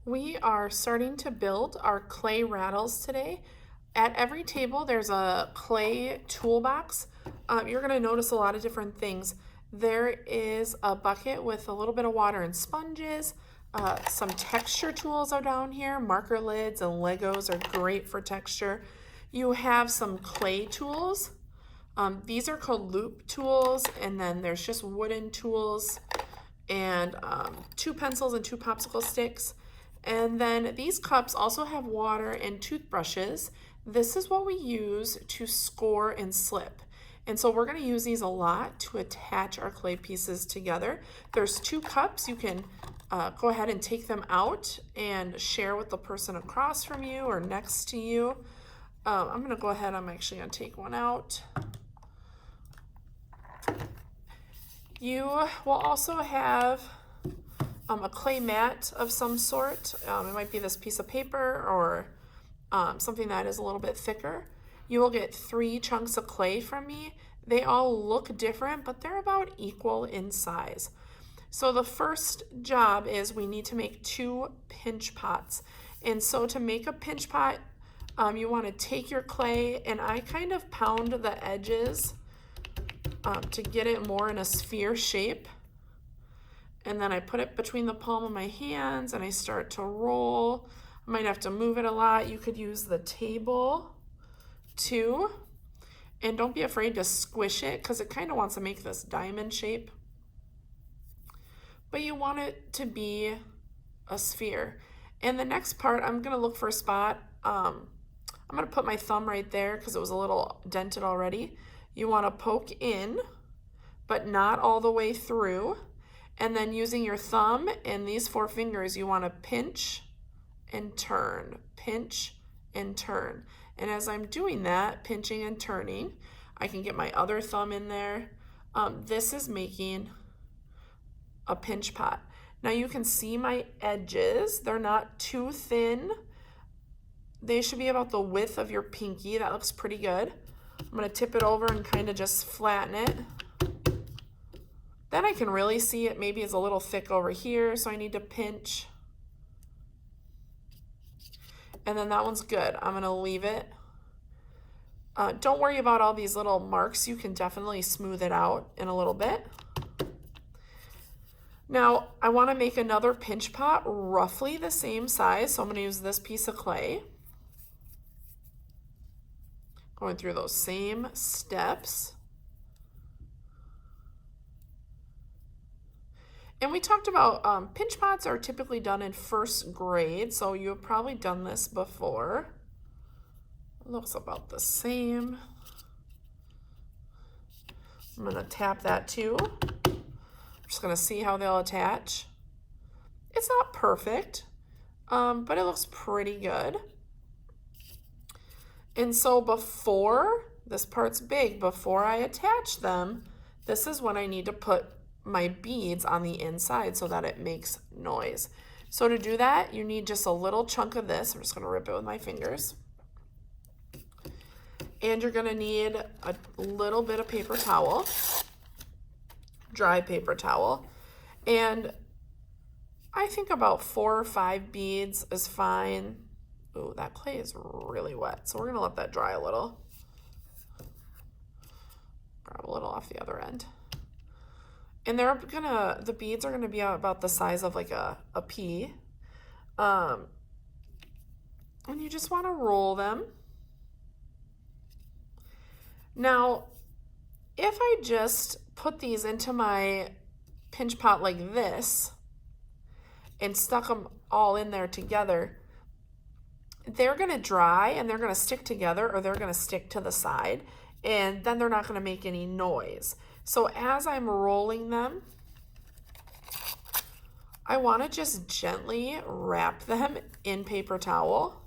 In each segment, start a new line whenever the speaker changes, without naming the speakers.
We are starting to build our clay rattles today. At every table, there's a clay toolbox. You're going to notice a lot of different things. There is a bucket with a little bit of water and sponges. Some texture tools are down here. Marker lids and Legos are great for texture. You have some clay tools. These are called loop tools, and then there's just wooden tools and 2 pencils and 2 popsicle sticks. And then these cups also have water and toothbrushes. This is what we use to score and slip. And so we're going to use these a lot to attach our clay pieces together. There's 2 cups. You can go ahead and take them out and share with the person across from you or next to you. I'm going to go ahead. I'm actually going to take one out. You will also have a clay mat of some sort. It might be this piece of paper or something that is a little bit thicker. You will get 3 chunks of clay from me. They all look different, but they're about equal in size. So the first job is we need to make 2 pinch pots. And so to make a pinch pot, you want to take your clay, and I kind of pound the edges to get it more in a sphere shape. And then I put it between the palm of my hands and I start to roll. I might have to move it a lot. You could use the table too. And don't be afraid to squish it because it kind of wants to make this diamond shape. But you want it to be a sphere. And the next part, I'm going to look for a spot. I'm going to put my thumb right there because it was a little dented already. You want to poke in, but not all the way through. And then using your thumb and these 4 fingers, you want to pinch and turn, pinch and turn. And as I'm doing that, pinching and turning, I can get my other thumb in there. This is making a pinch pot. Now you can see my edges. They're not too thin. They should be about the width of your pinky. That looks pretty good. I'm going to tip it over and kind of just flatten it. Then I can really see it maybe is a little thick over here, so I need to pinch. And then that one's good. I'm going to leave it. Don't worry about all these little marks. You can definitely smooth it out in a little bit. Now, I want to make another pinch pot roughly the same size, so I'm going to use this piece of clay. Going through those same steps. And we talked about pinch pots are typically done in 1st grade, so you have probably done this before. It looks about the same. I'm going to tap that too. I'm just going to see how they'll attach. It's not perfect, but it looks pretty good. And so before, this part's big, before I attach them, this is when I need to put my beads on the inside so that it makes noise. So to do that, you need just a little chunk of this. I'm just going to rip it with my fingers. And you're going to need a little bit of paper towel, dry paper towel. And I think about 4 or 5 beads is fine. Ooh, that clay is really wet, so we're gonna let that dry a little. Grab a little off the other end. And the beads are gonna be about the size of like a pea. And you just wanna roll them. Now, if I just put these into my pinch pot like this and stuck them all in there together, they're going to dry and they're going to stick together, or they're going to stick to the side, and then they're not going to make any noise. So as I'm rolling them, I want to just gently wrap them in paper towel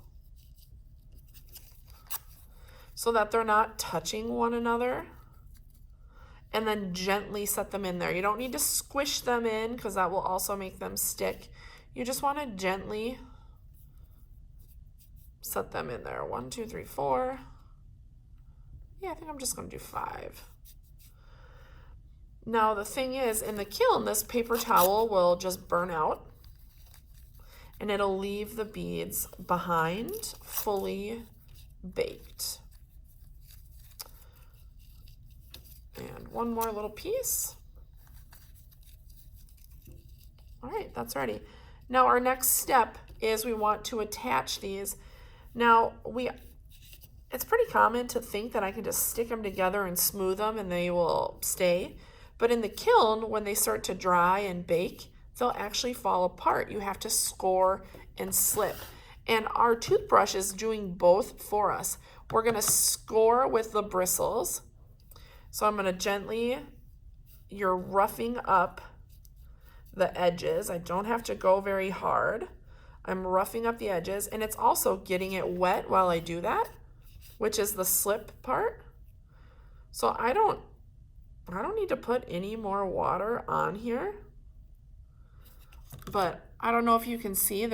so that they're not touching one another, and then gently set them in there. You don't need to squish them in because that will also make them stick. You just want to gently set them in there. 1, 2, 3, 4. Yeah, I think I'm just going to do 5. Now the thing is, in the kiln, this paper towel will just burn out. and it'll leave the beads behind fully baked. And one more little piece. All right, that's ready. Now our next step is we want to attach these. Now it's pretty common to think that I can just stick them together and smooth them and they will stay. But in the kiln, when they start to dry and bake, they'll actually fall apart. You have to score and slip. And our toothbrush is doing both for us. We're gonna score with the bristles. So I'm gonna gently, you're roughing up the edges. I don't have to go very hard. I'm roughing up the edges, and it's also getting it wet while I do that, which is the slip part. So I don't need to put any more water on here, but I don't know if you can see,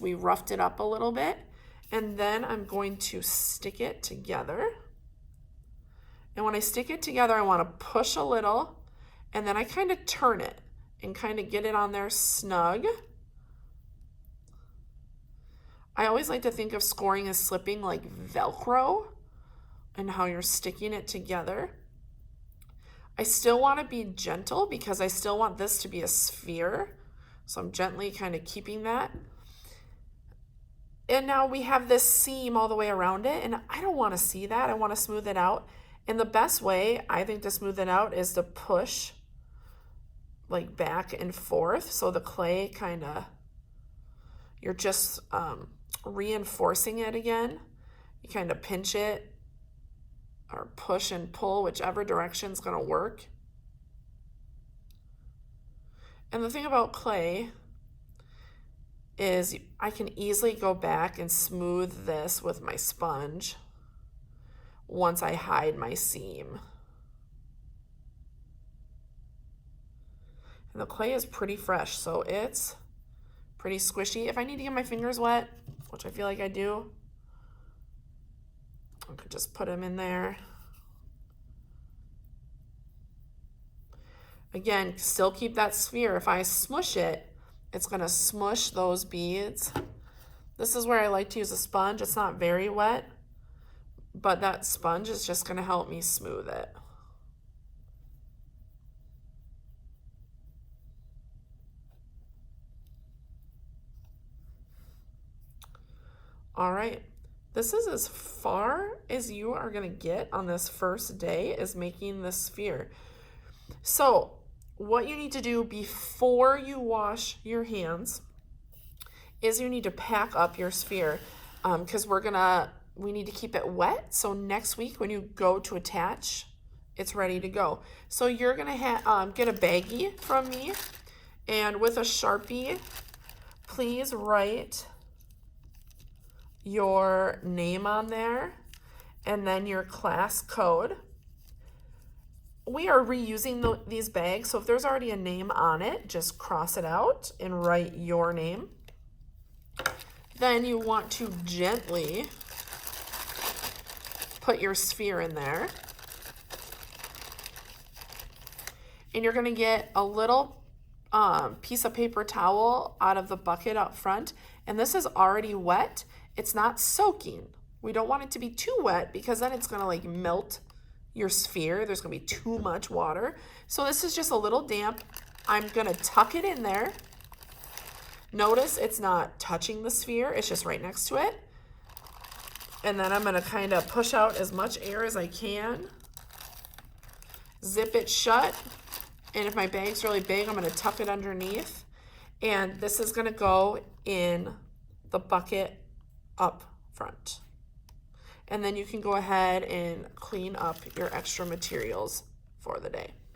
we roughed it up a little bit, and then I'm going to stick it together. And when I stick it together, I want to push a little, and then I kind of turn it and kind of get it on there snug. I always like to think of scoring as slipping like Velcro and how you're sticking it together. I still want to be gentle because I still want this to be a sphere. So I'm gently kind of keeping that. And now we have this seam all the way around it, and I don't want to see that. I want to smooth it out. And the best way, I think, to smooth it out is to push like back and forth. So the clay kind of, you're just reinforcing it again. You kind of pinch it or push and pull, whichever direction is going to work. And the thing about clay is I can easily go back and smooth this with my sponge once I hide my seam. And the clay is pretty fresh, so it's pretty squishy. If I need to get my fingers wet, which I feel like I do, I could just put them in there. Again, still keep that sphere. If I smush it, it's gonna smush those beads. This is where I like to use a sponge. It's not very wet, but that sponge is just gonna help me smooth it. All right, this is as far as you are gonna get on this first day, is making this sphere. So what you need to do before you wash your hands is you need to pack up your sphere, because we need to keep it wet. So next week when you go to attach, it's ready to go. So you're gonna get a baggie from me, and with a Sharpie, please write your name on there and then your class code. We are reusing these bags, so if there's already a name on it, just cross it out and write your name. Then you want to gently put your sphere in there. And you're gonna get a little piece of paper towel out of the bucket up front, and this is already wet. It's not soaking. We don't want it to be too wet because then it's gonna like melt your sphere. There's gonna be too much water. So this is just a little damp. I'm gonna tuck it in there. Notice it's not touching the sphere, it's just right next to it. And then I'm gonna kind of push out as much air as I can. Zip it shut. And if my bag's really big, I'm gonna tuck it underneath. And this is gonna go in the bucket up front. And then you can go ahead and clean up your extra materials for the day.